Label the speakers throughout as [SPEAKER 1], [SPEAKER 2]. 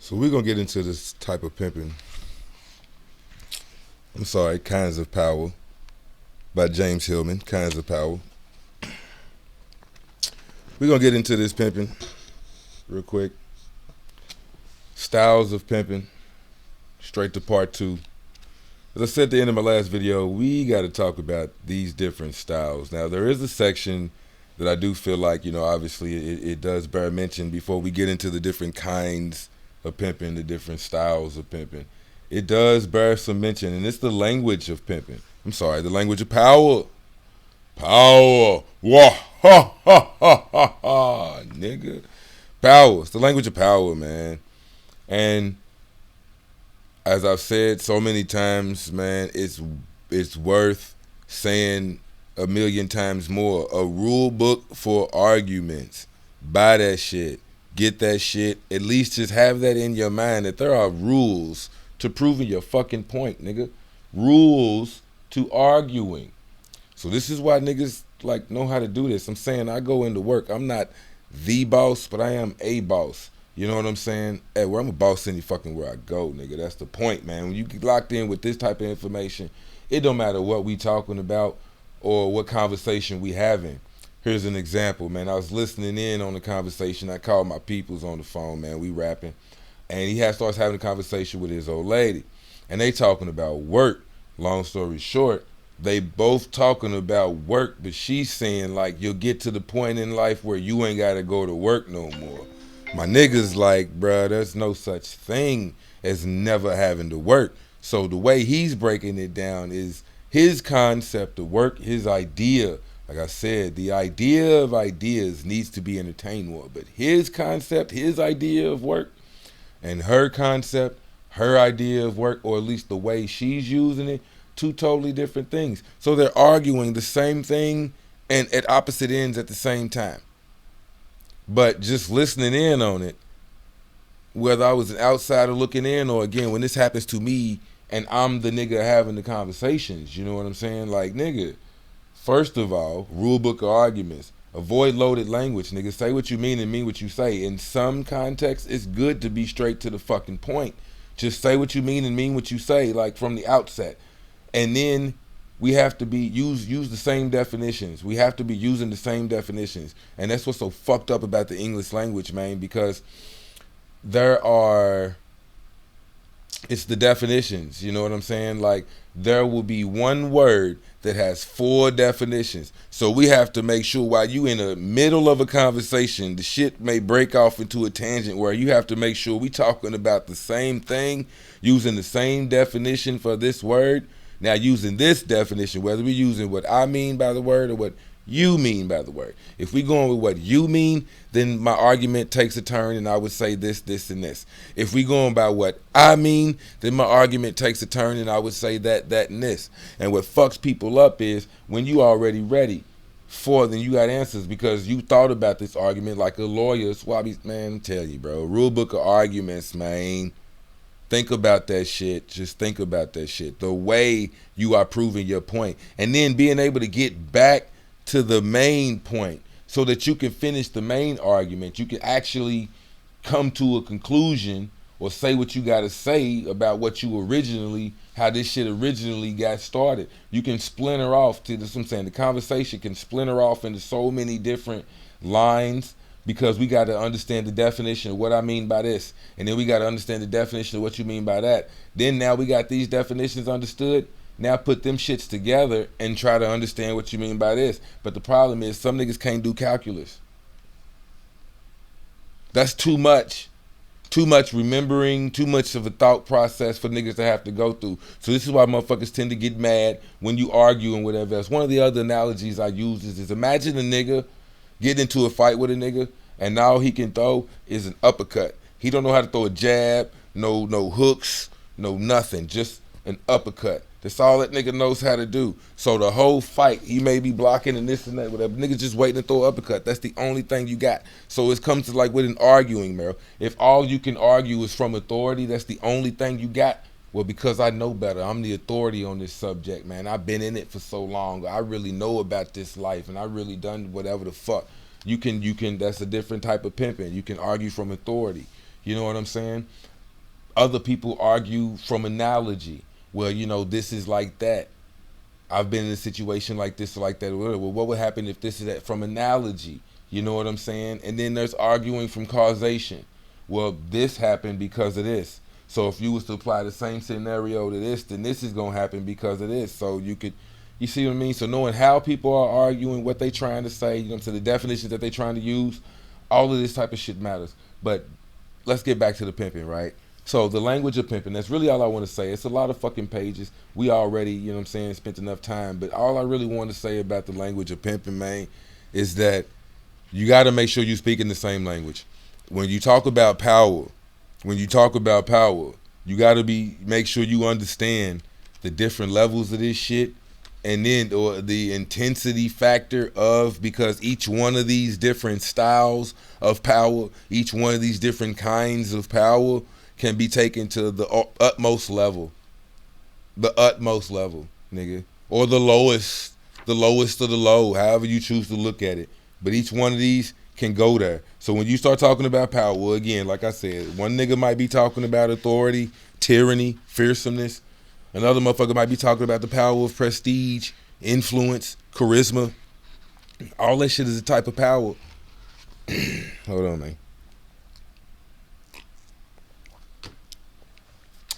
[SPEAKER 1] So we're gonna get into this type of pimping. I'm sorry, Kinds of Power by James Hillman. Kinds of Power. We're gonna get into this pimping real quick. Styles of pimping. Straight to part two. As I said at the end of my last video, we got to talk about these different styles. Now, there is a section that I do feel like, obviously it does bear mention before we get into the different kinds of pimping, the different styles of pimping. It does bear some mention, and it's the language of pimping. I'm sorry, the language of power. Power. Wah, ha, ha, ha, ha, ha, nigga. Power. It's the language of power, man. And as I've said so many times, man, it's worth saying a million times more. A rule book for arguments. Buy that shit. Get that shit. At least just have that in your mind that there are rules to proving your fucking point, nigga. Rules to arguing. So this is why niggas like know how to do this. I'm saying I go into work. I'm not the boss, but I am a boss. You know what I'm saying? Hey, where I'm a boss any fucking where I go, nigga. That's the point, man. When you get locked in with this type of information, it don't matter what we talking about or what conversation we having. Here's an example, man. I was listening in on the conversation. I called my peoples on the phone, man. We rapping. And he starts having a conversation with his old lady. And they talking about work. Long story short, they both talking about work, but she's saying like you'll get to the point in life where you ain't got to go to work no more. My nigga's like, bruh, there's no such thing as never having to work. So the way he's breaking it down is his concept of work, his idea. Like I said, the idea of ideas needs to be entertained more. But his concept, his idea of work, and her concept, her idea of work, or at least the way she's using it, two totally different things. So they're arguing the same thing and at opposite ends at the same time. But just listening in on it, whether I was an outsider looking in or again, when this happens to me and I'm the nigga having the conversations, you know what I'm saying? Like, nigga, first of all, rule book of arguments. Avoid loaded language, nigga. Say what you mean and mean what you say. In some contexts, it's good to be straight to the fucking point. Just say what you mean and mean what you say, like from the outset. And then we have to be use the same definitions. We have to be using the same definitions. And that's what's so fucked up about the English language, man, because it's the definitions, you know what I'm saying? Like, there will be one word that has 4 definitions. So we have to make sure while you in the middle of a conversation, the shit may break off into a tangent where you have to make sure we talking about the same thing, using the same definition for this word. Now, using this definition, whether we're using what I mean by the word or what you mean by the word. If we going with what you mean, then my argument takes a turn and I would say this, this, and this. If we going by what I mean, then my argument takes a turn and I would say that, that, and this. And what fucks people up is when you already ready for, then you got answers because you thought about this argument like a lawyer. Swabby, man, tell you, bro. Rule book of arguments, man. Think about that shit. Just think about that shit. The way you are proving your point. And then being able to get back to the main point so that you can finish the main argument. You can actually come to a conclusion or say what you got to say about what you originally, how this shit originally got started. You can splinter off to this. I'm saying the conversation can splinter off into so many different lines because we got to understand the definition of what I mean by this. And then we got to understand the definition of what you mean by that. Then now we got these definitions understood. Now put them shits together and try to understand what you mean by this. But the problem is some niggas can't do calculus. That's too much. Too much remembering, too much of a thought process for niggas to have to go through. So this is why motherfuckers tend to get mad when you argue and whatever else. One of the other analogies I use is imagine a nigga get into a fight with a nigga and now he can throw is an uppercut. He don't know how to throw a jab, no hooks, no nothing, just an uppercut. That's all that nigga knows how to do. So the whole fight, he may be blocking and this and that, whatever. Nigga just waiting to throw an uppercut. That's the only thing you got. So it comes to like with an arguing, man. If all you can argue is from authority, that's the only thing you got. Well, because I know better. I'm the authority on this subject, man. I've been in it for so long. I really know about this life and I really done whatever the fuck. You can, that's a different type of pimping. You can argue from authority. You know what I'm saying? Other people argue from analogy. Well, this is like that. I've been in a situation like this or like that. Well, what would happen if this is that from analogy? You know what I'm saying? And then there's arguing from causation. Well, this happened because of this. So if you was to apply the same scenario to this, then this is going to happen because of this. So you see what I mean? So knowing how people are arguing, what they trying to say, so the definitions that they trying to use, all of this type of shit matters. But let's get back to the pimping, right? So the language of pimping, that's really all I want to say. It's a lot of fucking pages. We already, spent enough time. But all I really want to say about the language of pimping, man, is that you got to make sure you speak in the same language. When you talk about power, you got to make sure you understand the different levels of this shit, and then or the intensity factor of, because each one of these different styles of power, each one of these different kinds of power can be taken to the utmost level, nigga, or the lowest of the low, however you choose to look at it. But each one of these can go there. So when you start talking about power, well, again, like I said, one nigga might be talking about authority, tyranny, fearsomeness. Another motherfucker might be talking about the power of prestige, influence, charisma. All that shit is a type of power. Hold on, man.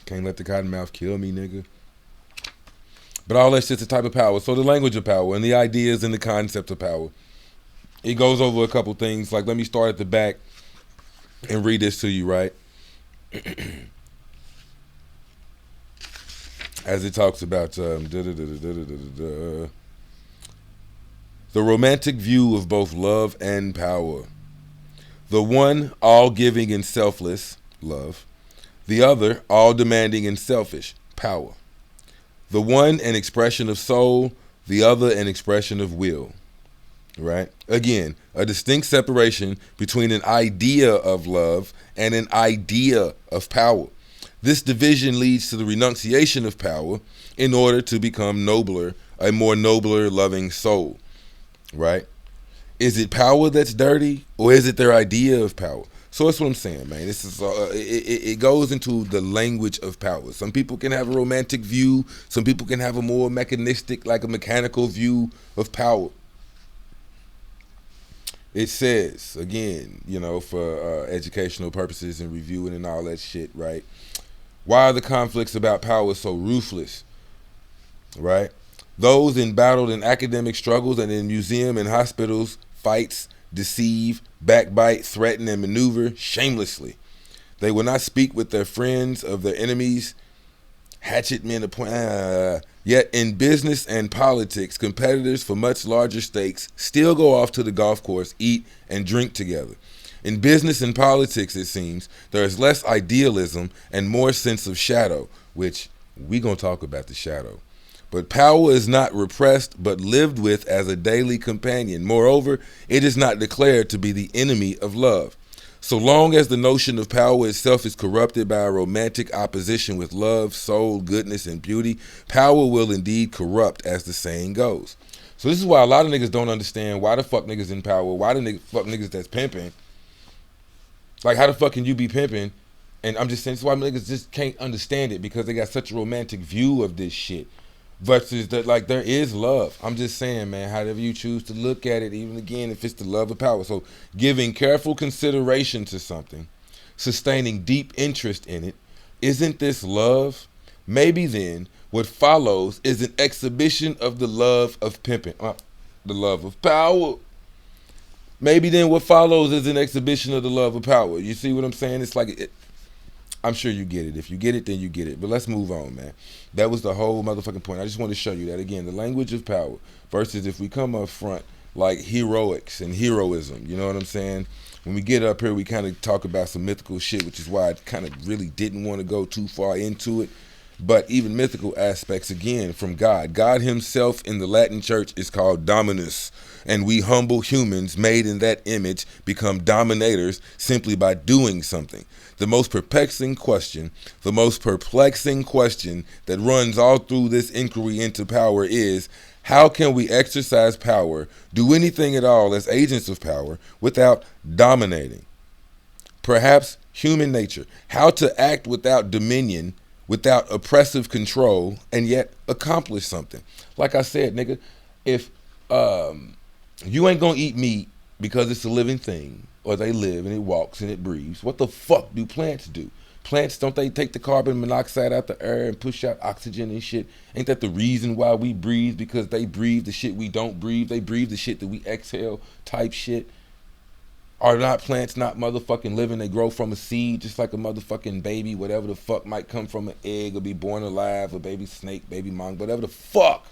[SPEAKER 1] Can't let the cottonmouth kill me, nigga. But all that shit's a type of power. So the language of power and the ideas and the concept of power. It goes over a couple things. Like, let me start at the back and read this to you, right? As it talks about the romantic view of both love and power. The one, all giving and selfless, love. The other, all demanding and selfish, power. The one, an expression of soul. The other, an expression of will. Right? Again, a distinct separation between an idea of love and an idea of power. This division leads to the renunciation of power in order to become nobler, a more nobler, loving soul. Right? Is it power that's dirty, or is it their idea of power? So that's what I'm saying, man. This is it goes into the language of power. Some people can have a romantic view. Some people can have a more mechanistic, like a mechanical view of power. It says, again, for educational purposes and reviewing and all that shit, right? Why are the conflicts about power so ruthless, right? Those embattled in academic struggles and in museum and hospitals, fights, deceive, backbite, threaten, and maneuver shamelessly. They will not speak with their friends of their enemies, hatchet men appoint. Yet in business and politics, competitors for much larger stakes still go off to the golf course, eat, and drink together. In business and politics, it seems, there is less idealism and more sense of shadow, which we're going to talk about the shadow. But power is not repressed, but lived with as a daily companion. Moreover, it is not declared to be the enemy of love. So long as the notion of power itself is corrupted by a romantic opposition with love, soul, goodness, and beauty, power will indeed corrupt, as the saying goes. So this is why a lot of niggas don't understand why the fuck niggas in power, why the fuck niggas that's pimping. Like, how the fuck can you be pimping? And I'm just saying, this is why niggas just can't understand it, because they got such a romantic view of this shit. Versus that, like, there is love. I'm just saying, man, however you choose to look at it, even again, if it's the love of power. So giving careful consideration to something, sustaining deep interest in it, isn't this love? Maybe then what follows is an exhibition of the love of pimping, the love of power. Maybe then what follows is an exhibition of the love of power. You see what I'm saying? It's like, I'm sure you get it. If you get it, then you get it. But let's move on, man. That was the whole motherfucking point. I just want to show you that. Again, the language of power versus if we come up front like heroics and heroism. You know what I'm saying? When we get up here, we kind of talk about some mythical shit, which is why I kind of really didn't want to go too far into it. But even mythical aspects, again, from God. God himself in the Latin church is called Dominus. And we humble humans made in that image become dominators simply by doing something. The most perplexing question that runs all through this inquiry into power is, how can we exercise power, do anything at all as agents of power, without dominating? Perhaps Human nature. How to act without dominion, without oppressive control, and yet accomplish something. Like I said, nigga, if you ain't gonna eat meat because it's a living thing, or they live and it walks and it breathes, what the fuck do plants do? Plants, don't they take the carbon monoxide out the air and push out oxygen and shit? Ain't that the reason why we breathe? Because they breathe the shit we don't breathe. They breathe the shit that we exhale type shit. Are not plants not motherfucking living? They grow from a seed just like a motherfucking baby, whatever the fuck might come from an egg or be born alive, a baby snake, baby monk, whatever the fuck.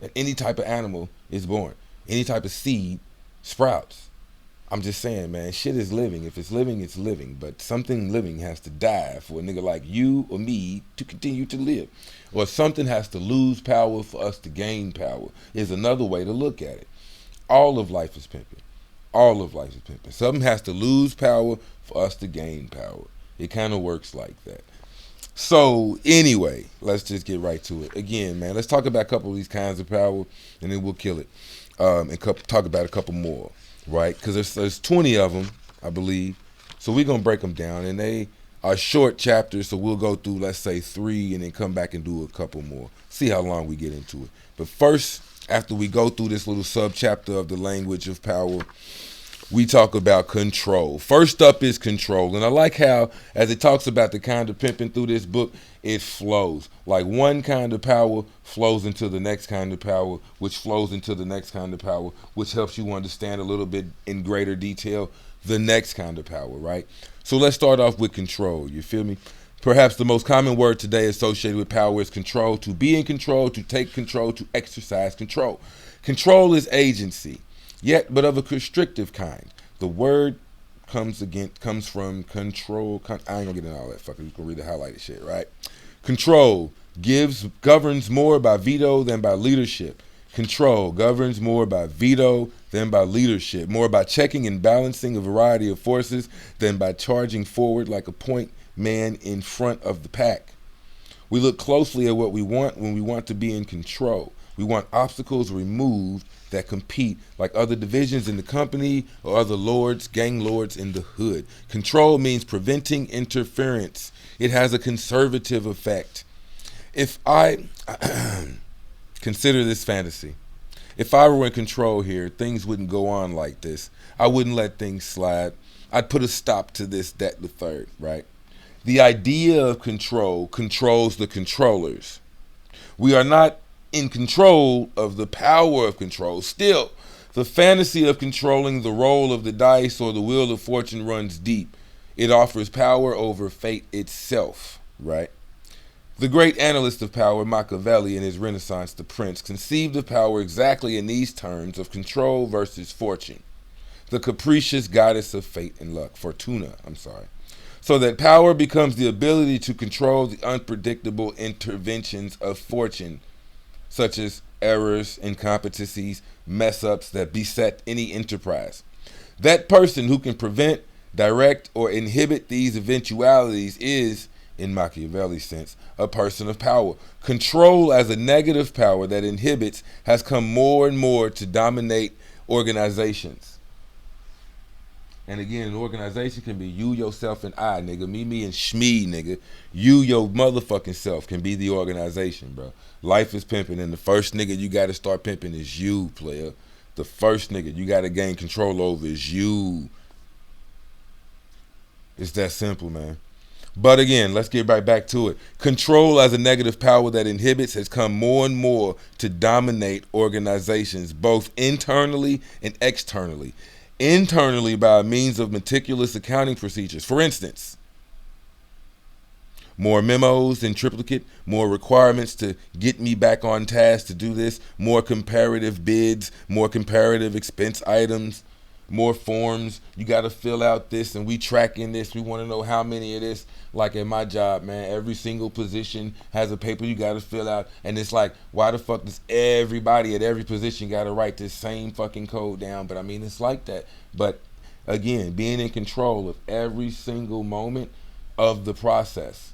[SPEAKER 1] And any type of animal is born. Any type of seed sprouts. I'm just saying, man, shit is living. If it's living, it's living. But something living has to die for a nigga like you or me to continue to live. Or something has to lose power for us to gain power is another way to look at it. All of life is pimping. All of life is pimping. Something has to lose power for us to gain power. It kind of works like that. So anyway, let's just get right to it. Again, man, let's talk about a couple of these kinds of power, and then we'll kill it. And talk about a couple more, right? Because there's 20 of them, I believe. So we're going to break them down. And they are short chapters, so we'll go through, let's say, 3 and then come back and do a couple more. See how long we get into it. But first, after we go through this little sub-chapter of the language of power, we talk about control. First up is control. And I like how, as it talks about the kind of pimping through this book, it flows. Like one kind of power flows into the next kind of power, which flows into the next kind of power, which helps you understand a little bit in greater detail the next kind of power, right? So let's start off with control. You feel me? Perhaps the most common word today associated with power is control. To be in control, to take control, to exercise control. Control is agency, yet but of a constrictive kind. The word comes from control. I ain't gonna get into all that fucking. You can read the highlighted shit, right? Control governs more by veto than by leadership. Control governs more by veto than by leadership. More by checking and balancing a variety of forces than by charging forward like a point man in front of the pack. We look closely at what we want when we want to be in control. We want obstacles removed that compete like other divisions in the company or other lords, gang lords in the hood. Control means preventing interference. It has a conservative effect. If I consider this fantasy, if I were in control here, things wouldn't go on like this. I wouldn't let things slide. I'd put a stop to this, that, the third, right? The idea of control controls the controllers. We are not in control of the power of control. Still, the fantasy of controlling the roll of the dice or the wheel of fortune runs deep. It offers power over fate itself, right? The great analyst of power, Machiavelli, in his Renaissance, The Prince, conceived of power exactly in these terms of control versus fortune. The capricious goddess of fate and luck, Fortuna, so that power becomes the ability to control the unpredictable interventions of fortune, such as errors, incompetencies, mess-ups that beset any enterprise. That person who can prevent, direct, or inhibit these eventualities is, in Machiavelli's sense, a person of power. Control as a negative power that inhibits has come more and more to dominate organizations. And again, an organization can be you, yourself, and I, nigga. Me, and Shmee, nigga. You, your motherfucking self, can be the organization, bro. Life is pimping, and the first nigga you got to start pimping is you, player. The first nigga you got to gain control over is you. It's that simple, man. But again, let's get right back to it. Control as a negative power that inhibits has come more and more to dominate organizations, both internally and externally. Internally by means of meticulous accounting procedures. For instance, more memos in triplicate, more requirements to get me back on task to do this, more comparative bids, more comparative expense items, more forms. You got to fill out this, and we tracking this. We want to know how many of this. Like at my job, man, every single position has a paper you got to fill out, and it's like, why the fuck does everybody at every position got to write this same fucking code down? But I mean, it's like that. But again, being in control of every single moment of the process,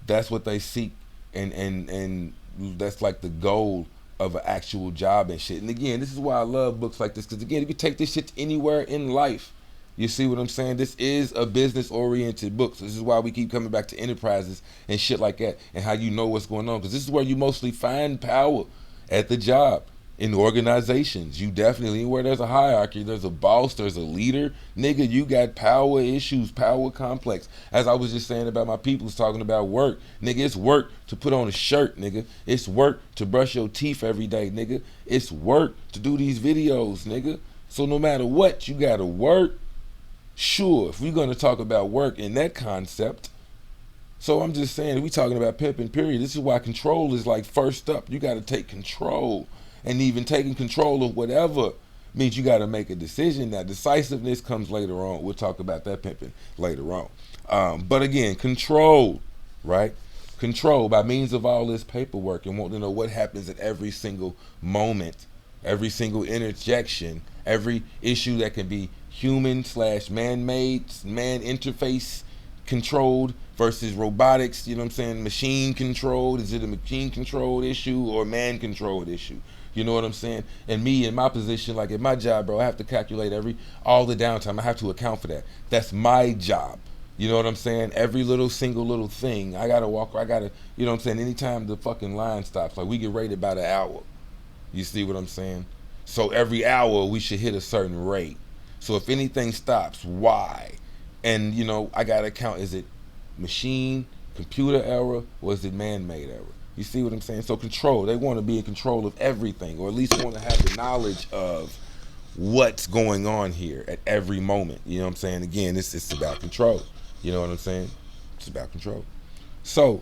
[SPEAKER 1] that's what they seek, and that's like the goal of an actual job and shit. And again, this is why I love books like this, because again, you can take this shit anywhere in life. You see what I'm saying? This is a business-oriented book. So this is why we keep coming back to enterprises and shit like that, and how you know what's going on. Because this is where you mostly find power at the job, in organizations. You definitely, where there's a hierarchy, there's a boss, there's a leader. Nigga, you got power issues, power complex. As I was just saying about my people's talking about work. Nigga, it's work to put on a shirt, nigga. It's work to brush your teeth every day, nigga. It's work to do these videos, nigga. So no matter what, you gotta work. Sure, if we're gonna talk about work in that concept, so I'm just saying, we talking about pimping, period. This is why control is like first up. You gotta take control. And even taking control of whatever means you got to make a decision. Now, decisiveness comes later on. We'll talk about that pimping later on. But again, control, right? Control by means of all this paperwork and want to know what happens at every single moment, every single interjection, every issue that can be human / man-made, man interface controlled versus robotics, you know what I'm saying, machine controlled. Is it a machine controlled issue or man controlled issue? You know what I'm saying? And me in my position, like at my job, bro, I have to calculate all the downtime. I have to account for that. That's my job. You know what I'm saying? Every single little thing. I gotta walk, you know what I'm saying? Anytime the fucking line stops, like we get rated by the hour. You see what I'm saying? So every hour we should hit a certain rate. So if anything stops, why? And you know, I gotta count, is it machine, computer error, or is it man-made error? You see what I'm saying? So control, they want to be in control of everything, or at least want to have the knowledge of what's going on here at every moment. You know what I'm saying? Again, it's about control. You know what I'm saying? It's about control. So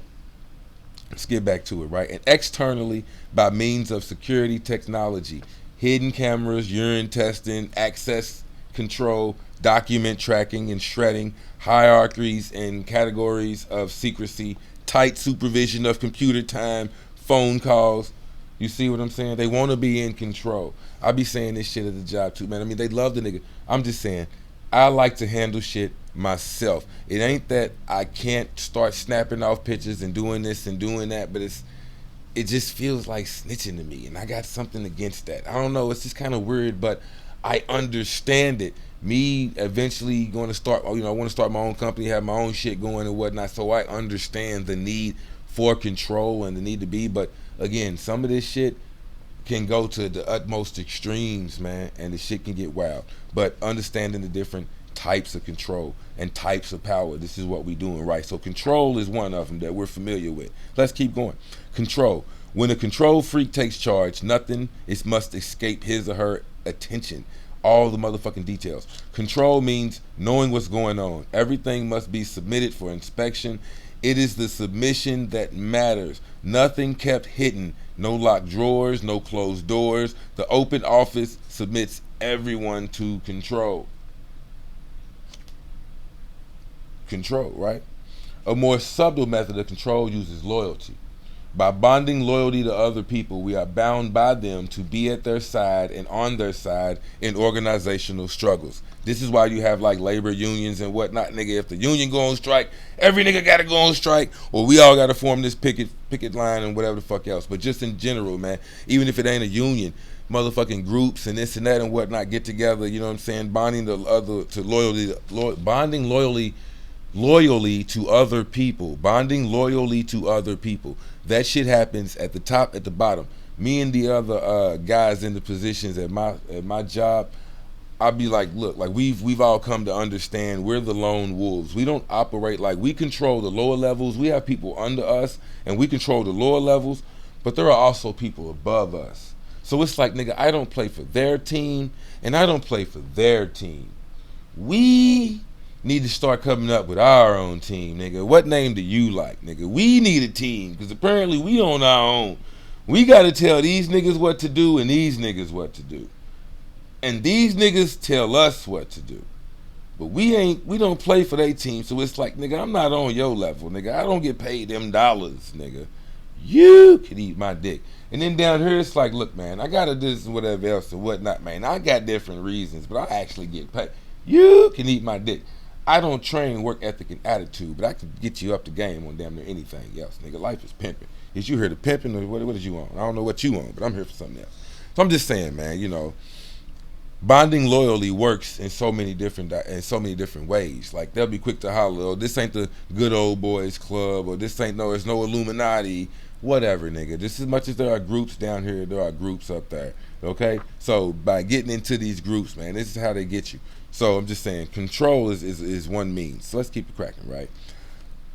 [SPEAKER 1] let's get back to it, right? And externally, by means of security technology, hidden cameras, urine testing, access control, document tracking and shredding, hierarchies and categories of secrecy, tight supervision of computer time, phone calls. You see what I'm saying? They want to be in control. I be saying this shit at the job too, man. I mean, they love the nigga. I'm just saying, I like to handle shit myself. It ain't that I can't start snapping off pictures and doing this and doing that, but it just feels like snitching to me, and I got something against that. I don't know, it's just kind of weird, but I understand it. Me eventually going to start, I want to start my own company, have my own shit going and whatnot, so I understand the need for control and the need to be, but again, some of this shit can go to the utmost extremes, man, and the shit can get wild. But understanding the different types of control and types of power, this is what we're doing, right? So control is one of them that we're familiar with. Let's keep going. Control. When a control freak takes charge, nothing must escape his or her attention. All the motherfucking details. Control means knowing what's going on. Everything must be submitted for inspection. It is the submission that matters. Nothing kept hidden. No locked drawers, no closed doors. The open office submits everyone to control. Control, right? A more subtle method of control uses loyalty. By bonding loyalty to other people, we are bound by them to be at their side and on their side in organizational struggles. This is why you have like labor unions and whatnot, nigga. If the union go on strike, every nigga gotta go on strike, or we all gotta form this picket line and whatever the fuck else. But just in general, man, even if it ain't a union, motherfucking groups and this and that and whatnot get together, you know what I'm saying, bonding to loyally to other people, bonding loyally to other people. That shit happens at the top, at the bottom. Me and the other guys in the positions at my job, I'll be like, look, like we've all come to understand we're the lone wolves. We don't operate like we control the lower levels. We have people under us and we control the lower levels, but there are also people above us. So it's like, nigga, I don't play for their team and I don't play for their team. We need to start coming up with our own team, nigga. What name do you like, nigga? We need a team, because apparently we on our own. We got to tell these niggas what to do and these niggas what to do. And these niggas tell us what to do. But we don't play for their team, so it's like, nigga, I'm not on your level, nigga. I don't get paid them dollars, nigga. You can eat my dick. And then down here, it's like, look, man, I got to do this and whatever else and whatnot, man. I got different reasons, but I actually get paid. You can eat my dick. I don't train work ethic and attitude, but I can get you up the game on damn near anything else, nigga. Life is pimping. Is you here to pimping or what is you on? I don't know what you on, but I'm here for something else. So I'm just saying, man, you know, Bonding loyally works in so many different ways. Like they'll be quick to holler, "Oh, this ain't the good old boys club," or "This ain't it's no Illuminati." Whatever, nigga. Just as much as there are groups down here, there are groups up there. Okay, so by getting into these groups, man, this is how they get you. So I'm just saying, control is one means. So let's keep it cracking, right?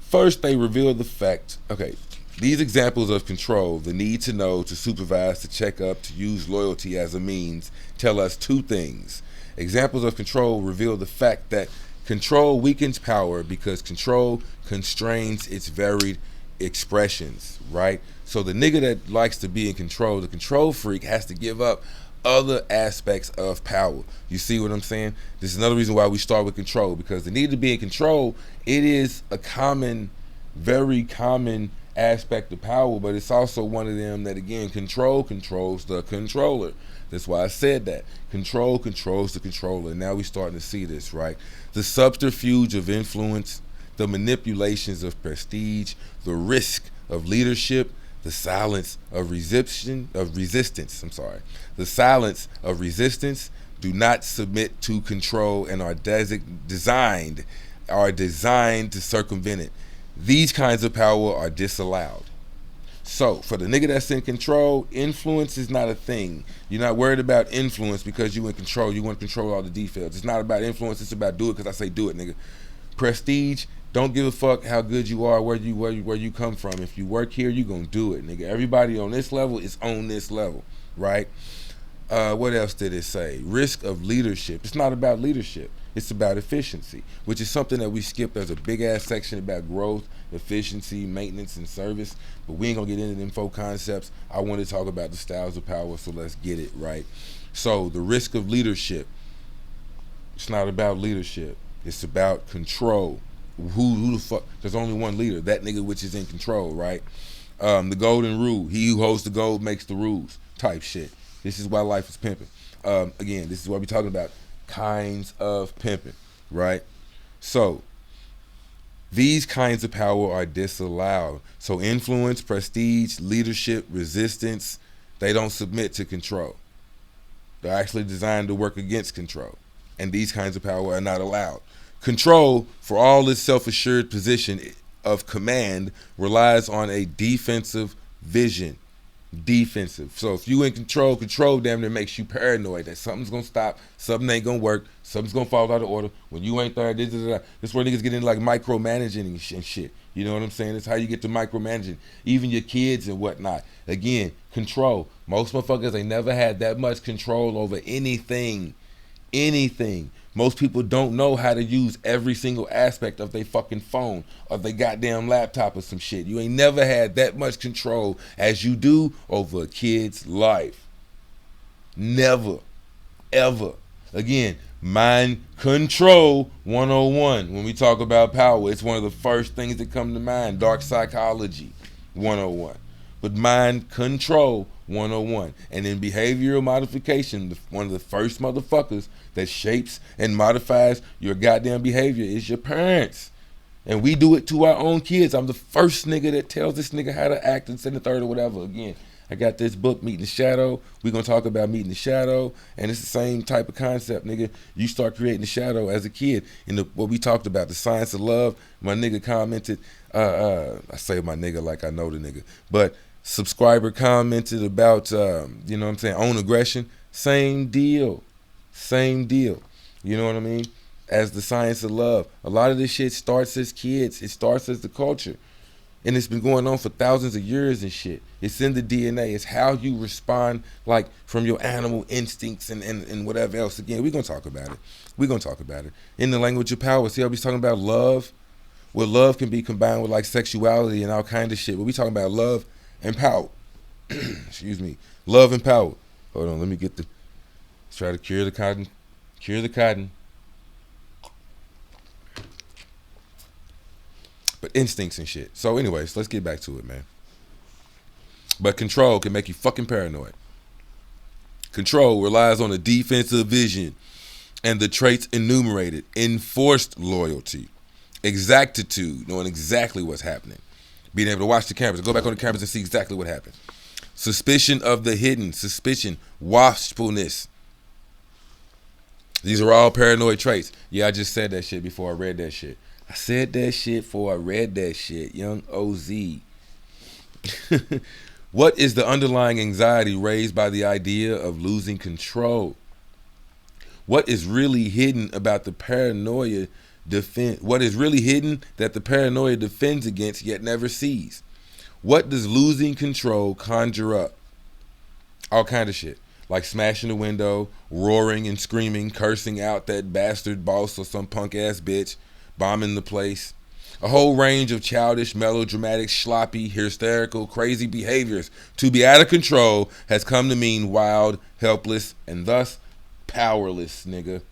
[SPEAKER 1] First, they reveal the fact. Okay, these examples of control, the need to know, to supervise, to check up, to use loyalty as a means, tell us two things. Examples of control reveal the fact that control weakens power because control constrains its varied expressions, right? So the nigga that likes to be in control, the control freak, has to give up other aspects of power. You see what I'm saying? This is another reason why we start with control, because the need to be in control, it is a common, very common aspect of power, but it's also one of them that, again, control controls the controller. That's why I said that. Control controls the controller. Now we're starting to see this, right? The subterfuge of influence, the manipulations of prestige, the risk of leadership, the silence of resistance. The silence of resistance, do not submit to control, and are designed to circumvent it. These kinds of power are disallowed. So for the nigga that's in control, influence is not a thing. You're not worried about influence because you in control. You want to control all the details. It's not about influence. It's about do it because I say do it, nigga. Prestige, don't give a fuck how good you are, where you come from. If you work here, you gonna do it, nigga. Everybody on this level is on this level, right? What else did it say? Risk of leadership. It's not about leadership. It's about efficiency, which is something that we skipped. There's a big ass section about growth, efficiency, maintenance, and service, but we ain't gonna get into them 4 concepts. I want to talk about the styles of power, so let's get it right. So the risk of leadership. It's not about leadership. It's about control. Who the fuck? There's only one leader, that nigga which is in control, right? The golden rule: he who holds the gold makes the rules. Type shit. This is why life is pimping. Again, this is what we're talking about. Kinds of pimping, right? So these kinds of power are disallowed. So influence, prestige, leadership, resistance, they don't submit to control. They're actually designed to work against control. And these kinds of power are not allowed. Control, for all its self-assured position of command, relies on a defensive vision. Defensive. So if you in control damn near makes you paranoid that something's gonna stop, something ain't gonna work, something's gonna fall out of order. When you ain't there, this is where niggas get into like micromanaging and shit. You know what I'm saying? It's how you get to micromanaging, even your kids and whatnot. Again, control. Most motherfuckers ain't never had that much control over anything. Most people don't know how to use every single aspect of their fucking phone or their goddamn laptop or some shit. You ain't never had that much control as you do over a kid's life. Never. Ever. Again, mind control 101. When we talk about power, it's one of the first things that come to mind. Dark psychology 101. But mind control 101. And in behavioral modification, one of the first motherfuckers that shapes and modifies your goddamn behavior is your parents. And we do it to our own kids. I'm the first nigga that tells this nigga how to act and send the third or whatever. Again, I got this book, Meeting the Shadow. We're going to talk about meeting the shadow. And it's the same type of concept, nigga. You start creating the shadow as a kid. In what we talked about, the science of love, my nigga commented, I say my nigga like I know the nigga, but subscriber commented about, you know what I'm saying, own aggression. Same deal. You know what I mean? As the science of love. A lot of this shit starts as kids. It starts as the culture. And it's been going on for thousands of years and shit. It's in the DNA. It's how you respond, like, from your animal instincts and whatever else. Again, we're going to talk about it. In the language of power, see how we're talking about love? Well, love can be combined with, like, sexuality and all kind of shit. But we're talking about love and power. Excuse me. Love and power. Hold on, let me get the... Let's try to cure the cotton. But instincts and shit. So anyways, let's get back to it, man. But control can make you fucking paranoid. Control relies on a defensive vision and the traits enumerated. Enforced loyalty. Exactitude, knowing exactly what's happening. Being able to watch the cameras, go back on the cameras and see exactly what happened. Suspicion of the hidden. Suspicion. Watchfulness. These are all paranoid traits. Yeah, I just said that shit before I read that shit. I said that shit before I read that shit. Young OZ. What is the underlying anxiety raised by the idea of losing control? What is really hidden about the paranoia what is really hidden that the paranoia defends against yet never sees? What does losing control conjure up? All kind of shit. Like smashing the window, roaring and screaming, cursing out that bastard boss or some punk ass bitch, bombing the place. A whole range of childish, melodramatic, sloppy, hysterical, crazy behaviors. To be out of control has come to mean wild, helpless, and thus powerless, nigga.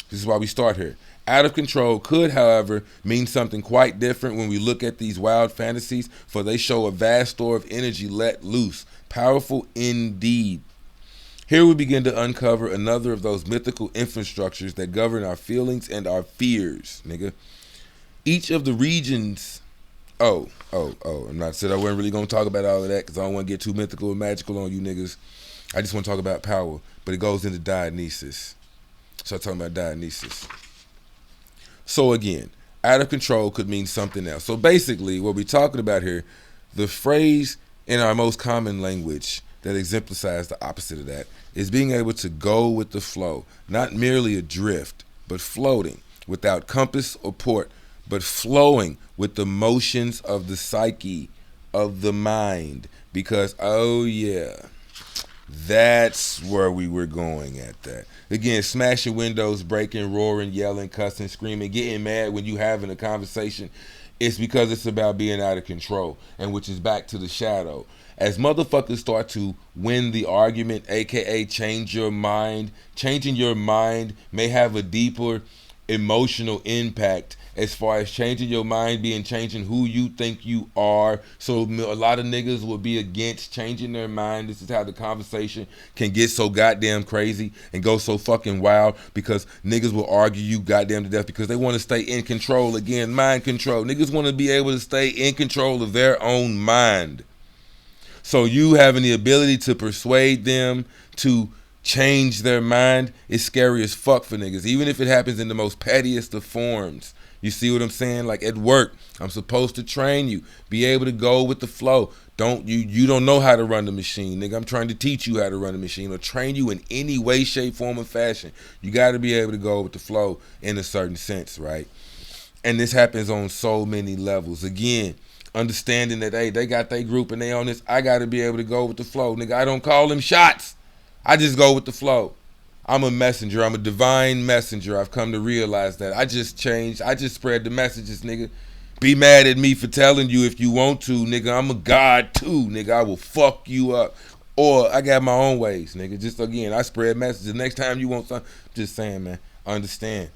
[SPEAKER 1] This is why we start here. Out of control could, however, mean something quite different when we look at these wild fantasies, for they show a vast store of energy let loose, powerful indeed. Here we begin to uncover another of those mythical infrastructures that govern our feelings and our fears, nigga. Each of the regions. I'm not said I wasn't really gonna talk about all of that because I don't want to get too mythical and magical on you niggas. I just want to talk about power, but it goes into Dionysus. So I'm talking about Dionysus. So again, out of control could mean something else. So basically, what we're talking about here, the phrase in our most common language that exemplifies the opposite of that is being able to go with the flow, not merely adrift, but floating without compass or port, but flowing with the motions of the psyche, of the mind. Because, oh yeah, that's where we were going at that. Again, smashing windows, breaking, roaring, yelling, cussing, screaming, getting mad when you having a conversation. It's because it's about being out of control, and which is back to the shadow. As motherfuckers start to win the argument, aka change your mind, changing your mind may have a deeper emotional impact as far as changing your mind being changing who you think you are. So a lot of niggas will be against changing their mind. This is how the conversation can get so goddamn crazy and go so fucking wild, because niggas will argue you goddamn to death because they want to stay in control. Again, mind control. Niggas want to be able to stay in control of their own mind. So you having the ability to persuade them to change their mind is scary as fuck for niggas, even if it happens in the most pettiest of forms. You see what I'm saying? Like at work, I'm supposed to train you, be able to go with the flow. You don't know how to run the machine, nigga. I'm trying to teach you how to run the machine or train you in any way, shape, form, or fashion. You got to be able to go with the flow in a certain sense, right? And this happens on so many levels. Again, understanding that, hey, they got their group and they on this. I got to be able to go with the flow, nigga. I don't call them shots. I just go with the flow. I'm a messenger. I'm a divine messenger. I've come to realize that. I just changed. I just spread the messages, nigga. Be mad at me for telling you if you want to, nigga. I'm a god too, nigga. I will fuck you up. Or I got my own ways, nigga. Just again, I spread messages. Next time you want something, just saying, man, understand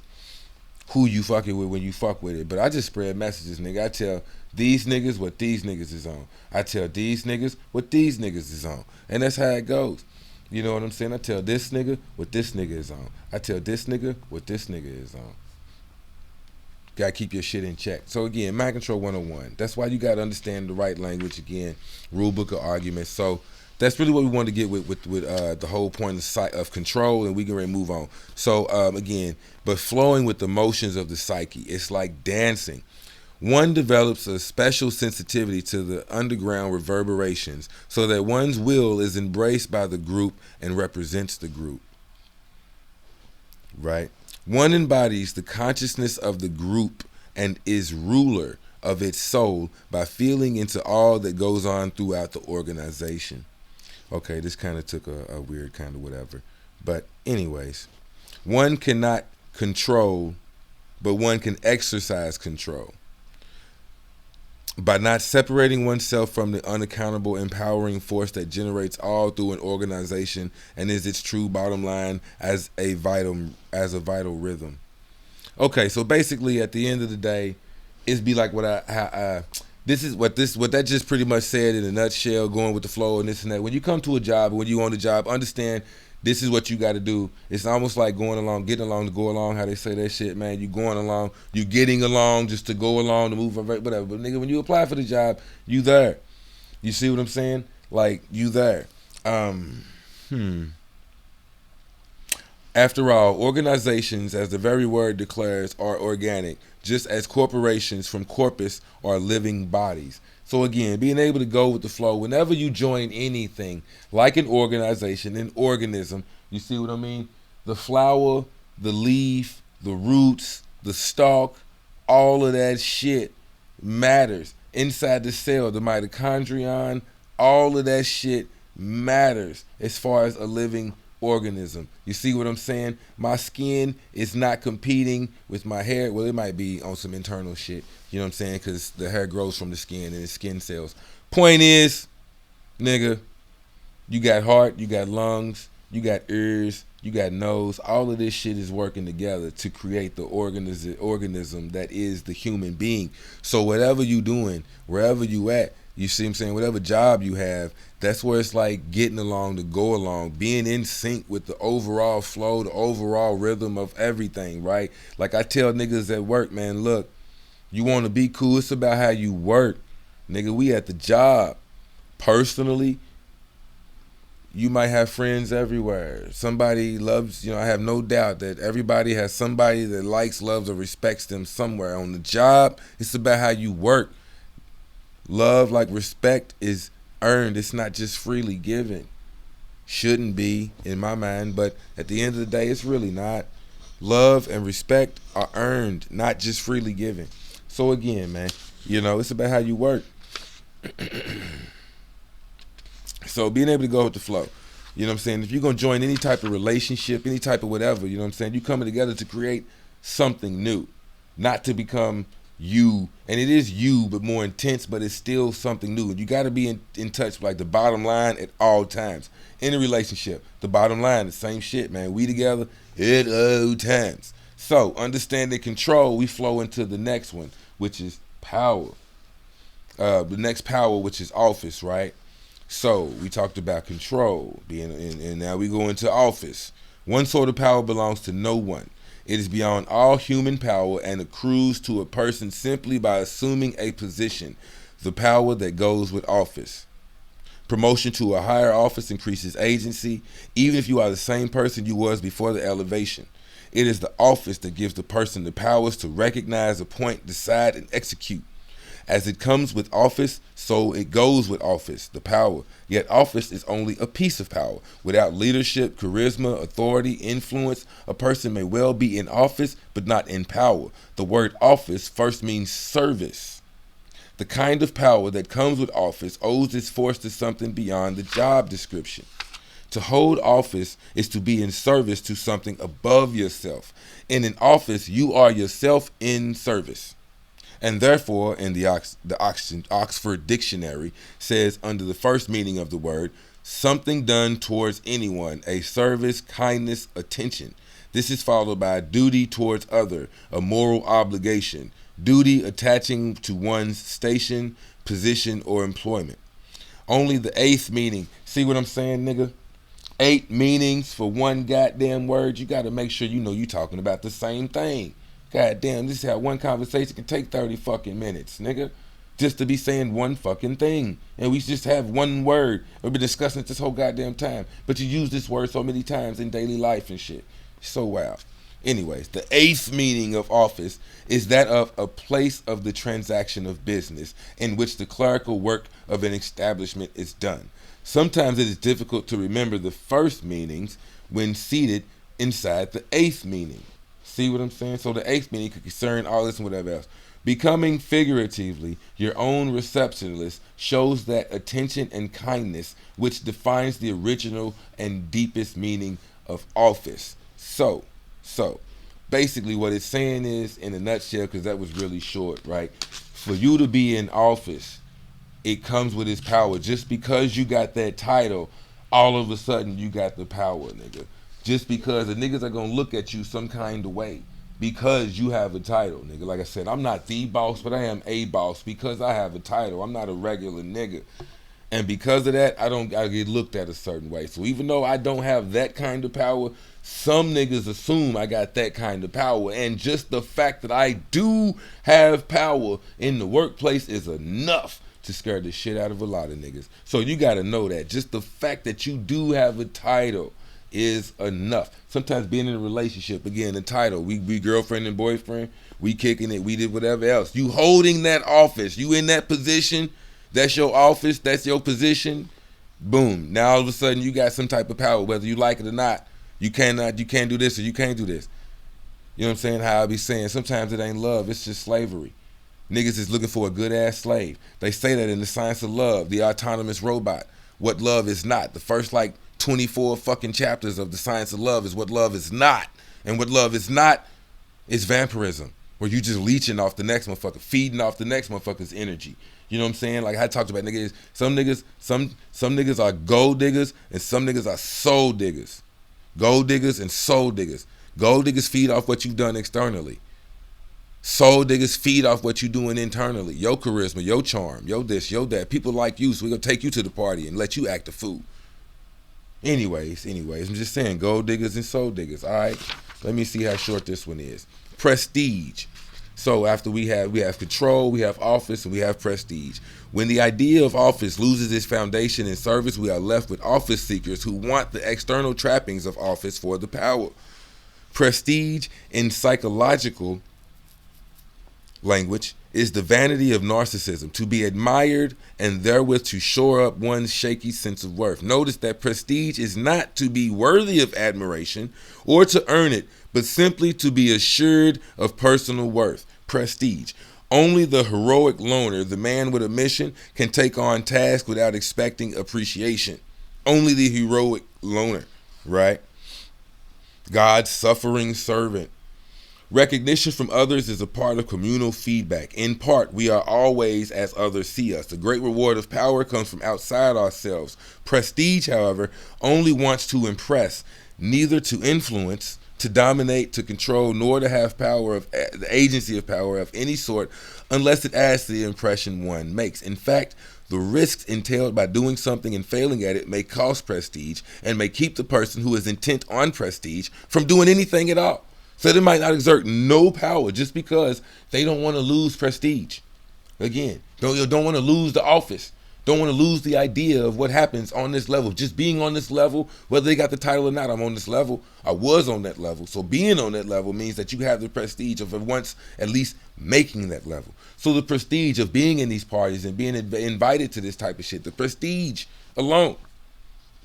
[SPEAKER 1] who you fucking with when you fuck with it. But I just spread messages, nigga. I tell these niggas what these niggas is on. I tell these niggas what these niggas is on. And that's how it goes. You know what I'm saying? I tell this nigga what this nigga is on. I tell this nigga what this nigga is on. Gotta keep your shit in check. So again, mind control 101. That's why you gotta understand the right language. Again, rule book of arguments. So that's really what we want to get with the whole point of control, and we can really move on. So again, but flowing with the motions of the psyche. It's like dancing. One develops a special sensitivity to the underground reverberations so that one's will is embraced by the group and represents the group. Right? One embodies the consciousness of the group and is ruler of its soul by feeling into all that goes on throughout the organization. Okay, this kind of took a weird kind of whatever. But anyways, one cannot control, but one can exercise control. By not separating oneself from the unaccountable, empowering force that generates all through an organization and is its true bottom line as a vital rhythm. Okay, so basically, at the end of the day, it's be like what that just pretty much said in a nutshell, going with the flow and this and that. When you come to a job, when you on the job, understand this is what you got to do. It's almost like going along, getting along to go along, how they say that shit, man. You going along, you getting along just to go along, to move, whatever. But nigga, when you apply for the job, you there. You see what I'm saying? Like, you there. After all, organizations, as the very word declares, are organic, just as corporations from corpus are living bodies. So again, being able to go with the flow, whenever you join anything, like an organization, an organism, you see what I mean? The flower, the leaf, the roots, the stalk, all of that shit matters. Inside the cell, the mitochondrion, all of that shit matters as far as a living organism. You see what I'm saying? My skin is not competing with my hair. Well, it might be on some internal shit. You know what I'm saying? Because the hair grows from the skin and it's skin cells. Point is, nigga, you got heart, you got lungs, you got ears, you got nose. All of this shit is working together to create the organism that is the human being. So whatever you doing, wherever you at, you see what I'm saying? Whatever job you have, that's where it's like getting along to go along, being in sync with the overall flow, the overall rhythm of everything, right? Like I tell niggas at work, man, look, you want to be cool, it's about how you work. Nigga, we at the job. Personally, you might have friends everywhere. Somebody loves, I have no doubt that everybody has somebody that likes, loves, or respects them somewhere. On the job, it's about how you work. Love, like respect, is earned. It's not just freely given. Shouldn't be, in my mind, but at the end of the day, it's really not. Love and respect are earned, not just freely given. So again, man, it's about how you work. So being able to go with the flow, you know what I'm saying? If you're going to join any type of relationship, any type of whatever, you know what I'm saying? You coming together to create something new, not to become you. And it is you, but more intense, but it's still something new. You got to be in touch with like the bottom line at all times. In a relationship, the bottom line, the same shit, man. We together at all times. So understanding control, we flow into the next one, which is power. The next power, which is office, right? So we talked about control, and now we go into office. One sort of power belongs to no one. It is beyond all human power and accrues to a person simply by assuming a position, the power that goes with office. Promotion to a higher office increases agency, even if you are the same person you was before the elevation. It is the office that gives the person the powers to recognize, appoint, decide, and execute. As it comes with office, so it goes with office, the power. Yet office is only a piece of power. Without leadership, charisma, authority, influence, a person may well be in office, but not in power. The word office first means service. The kind of power that comes with office owes its force to something beyond the job description. To hold office is to be in service to something above yourself. In an office, you are yourself in service. And therefore, in the Oxford Dictionary, says under the first meaning of the word, something done towards anyone, a service, kindness, attention. This is followed by duty towards other, a moral obligation, duty attaching to one's station, position, or employment. Only the eighth meaning. See what I'm saying, nigga? 8 meanings for one goddamn word. You got to make sure you know you talking about the same thing. God damn, this is how one conversation can take 30 fucking minutes, nigga. Just to be saying one fucking thing. And we just have one word. We've been discussing it this whole goddamn time. But you use this word so many times in daily life and shit. So wild. Anyways, the 8th meaning of office is that of a place of the transaction of business in which the clerical work of an establishment is done. Sometimes it is difficult to remember the first meanings when seated inside the 8th meaning. See what I'm saying? So the 8th meaning could concern all this and whatever else. Becoming figuratively your own receptionist shows that attention and kindness which defines the original and deepest meaning of office. So, basically what it's saying is, in a nutshell, because that was really short, right? For you to be in office, it comes with its power. Just because you got that title, all of a sudden you got the power, nigga. Just because the niggas are gonna look at you some kind of way because you have a title, nigga. Like I said, I'm not the boss, but I am a boss because I have a title. I'm not a regular nigga. And because of that, I get looked at a certain way. So even though I don't have that kind of power, some niggas assume I got that kind of power. And just the fact that I do have power in the workplace is enough to scare the shit out of a lot of niggas. So you gotta know that. Just the fact that you do have a title, is enough. Sometimes being in a relationship, again, entitled, we girlfriend and boyfriend, we kicking it, we did whatever else. You holding that office, you in that position, that's your office, that's your position. Boom. Now all of a sudden you got some type of power, whether you like it or not. You can't do this or you can't do this. You know what I'm saying? How I be saying, sometimes it ain't love, it's just slavery. Niggas is looking for a good ass slave. They say that in The Science of Love, the autonomous robot. What love is not. The first 24 fucking chapters of The Science of Love is what love is not. And what love is not is vampirism, where you just leeching off the next motherfucker, feeding off the next motherfucker's energy. You know what I'm saying? Like I talked about niggas, some niggas are gold diggers and some niggas are soul diggers. Gold diggers and soul diggers. Gold diggers feed off what you've done externally. Soul diggers feed off what you're doing internally. Your charisma, your charm, your this, your that. People like you, so we're going to take you to the party and let you act the fool. Anyways, I'm just saying, gold diggers and soul diggers. All right, let me see how short this one is. Prestige. So after we have control, we have office, and we have prestige. When the idea of office loses its foundation in service, we are left with office seekers who want the external trappings of office for the power. Prestige in psychological language is the vanity of narcissism, to be admired and therewith to shore up one's shaky sense of worth. Notice that prestige is not to be worthy of admiration or to earn it, but simply to be assured of personal worth. Prestige. Only the heroic loner, the man with a mission, can take on tasks without expecting appreciation. Only the heroic loner, right? God's suffering servant. Recognition from others is a part of communal feedback. In part, we are always as others see us. The great reward of power comes from outside ourselves. Prestige, however, only wants to impress, neither to influence, to dominate, to control, nor to have power of the agency of power of any sort, unless it adds to the impression one makes. In fact, the risks entailed by doing something and failing at it may cost prestige and may keep the person who is intent on prestige from doing anything at all. So they might not exert no power just because they don't want to lose prestige. Again, don't want to lose the office. Don't want to lose the idea of what happens on this level. Just being on this level, whether they got the title or not, I'm on this level. I was on that level. So being on that level means that you have the prestige of once at least making that level. So the prestige of being in these parties and being invited to this type of shit, the prestige alone,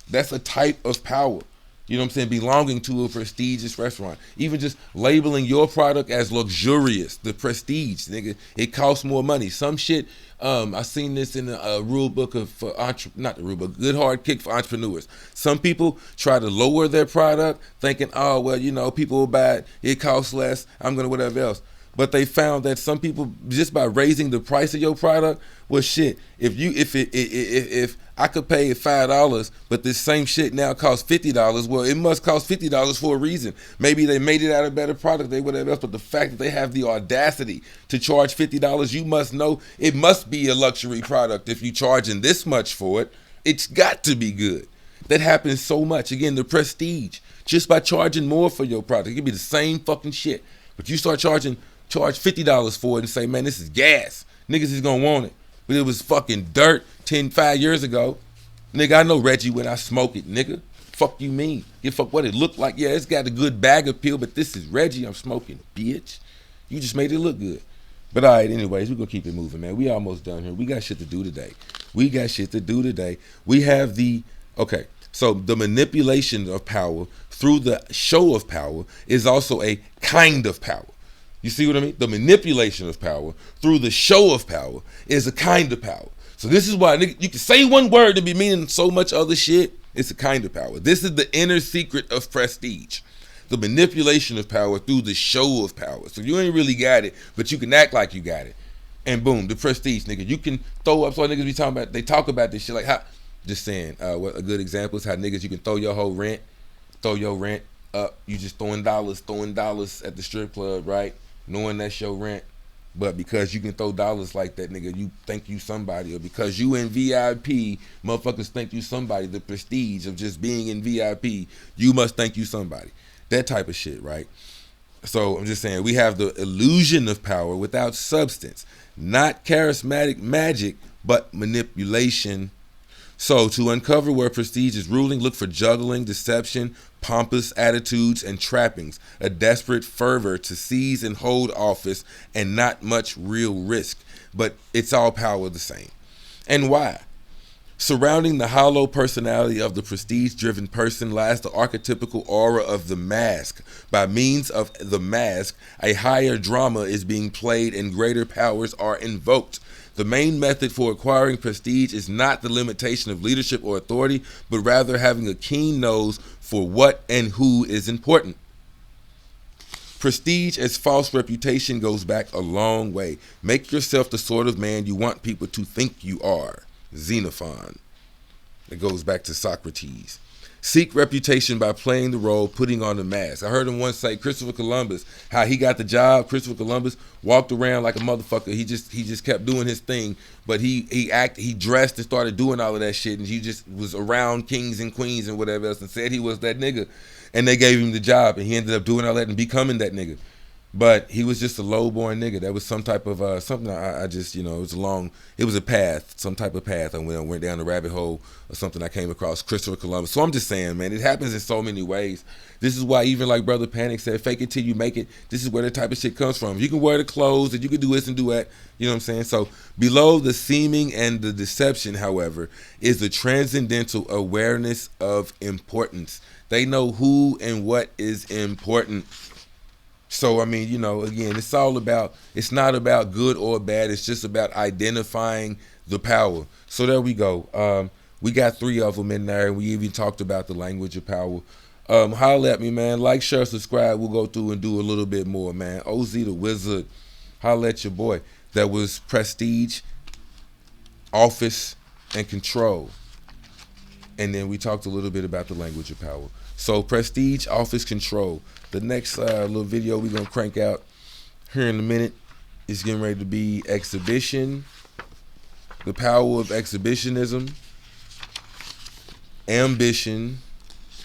[SPEAKER 1] that's a type of power. You know what I'm saying? Belonging to a prestigious restaurant. Even just labeling your product as luxurious. The prestige, nigga. It costs more money. Some shit, I seen this in a rule book not the rule book, Good Hard Kick for Entrepreneurs. Some people try to lower their product thinking, oh, well, people will buy it. It costs less. I'm going to whatever else. But they found that some people, just by raising the price of your product, well, shit, if I could pay $5, but this same shit now costs $50, well, it must cost $50 for a reason. Maybe they made it out a better product, they whatever else, but the fact that they have the audacity to charge $50, you must know it must be a luxury product. If you're charging this much for it, it's got to be good. That happens so much. Again, the prestige, just by charging more for your product. It could be the same fucking shit, but you start charge $50 for it and say, man, this is gas. Niggas is gonna want it. But it was fucking dirt 5 years ago. Nigga, I know Reggie when I smoke it, nigga. Fuck you mean? Give fuck what it looked like. Yeah, it's got a good bag appeal, but this is Reggie I'm smoking, bitch. You just made it look good. But all right, anyways, we're gonna keep it moving, man. We almost done here. We got shit to do today. We have so the manipulation of power through the show of power is also a kind of power. You see what I mean? The manipulation of power through the show of power is a kind of power. So this is why you can say one word and be meaning so much other shit. It's a kind of power. This is the inner secret of prestige. The manipulation of power through the show of power. So you ain't really got it, but you can act like you got it. And boom, the prestige, nigga. You can throw up, so niggas be talking about, they talk about this shit like how, just saying, what a good example is how niggas, you can throw your rent up. You just throwing dollars at the strip club, right? Knowing that's your rent, but because you can throw dollars like that, nigga, you think you somebody, or because you in VIP, motherfuckers think you somebody. The prestige of just being in VIP, you must think you somebody. That type of shit, right? So I'm just saying, we have the illusion of power without substance, not charismatic magic, but manipulation. So to uncover where prestige is ruling, look for juggling, deception, pompous attitudes and trappings, a desperate fervor to seize and hold office, and not much real risk. But it's all power the same. And why? Surrounding the hollow personality of the prestige-driven person lies the archetypical aura of the mask. By means of the mask, a higher drama is being played and greater powers are invoked. The main method for acquiring prestige is not the limitation of leadership or authority, but rather having a keen nose for what and who is important. Prestige as false reputation goes back a long way. Make yourself the sort of man you want people to think you are. Xenophon. It goes back to Socrates. Seek reputation by playing the role, putting on the mask. I heard him once say, Christopher Columbus, how he got the job. Christopher Columbus walked around like a motherfucker. He just kept doing his thing, but he dressed and started doing all of that shit, and he just was around kings and queens and whatever else, and said he was that nigga, and they gave him the job, and he ended up doing all that and becoming that nigga. But he was just a low-born nigga. That was some type of something. I just, it was a path, some type of path. I went down the rabbit hole or something. I came across Christopher Columbus. So I'm just saying, man, it happens in so many ways. This is why even like Brother Panic said, fake it till you make it. This is where that type of shit comes from. You can wear the clothes and you can do this and do that. You know what I'm saying? So below the seeming and the deception, however, is the transcendental awareness of importance. They know who and what is important. So, I mean, again, it's not about good or bad. It's just about identifying the power. So there we go. We got 3 of them in there. We even talked about the language of power. Holla at me, man. Like, share, subscribe. We'll go through and do a little bit more, man. OZ the Wizard. Holla at your boy. That was prestige, office, and control. And then we talked a little bit about the language of power. So prestige, office, control. The next little video we're going to crank out here in a minute is getting ready to be exhibition, the power of exhibitionism, ambition.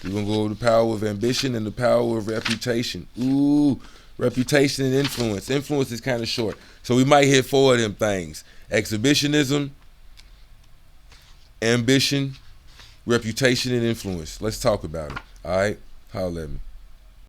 [SPEAKER 1] We're going to go over the power of ambition and the power of reputation. Ooh, reputation and influence. Influence is kind of short. So we might hit 4 of them things. Exhibitionism, ambition, reputation, and influence. Let's talk about it. All right? Holla at me.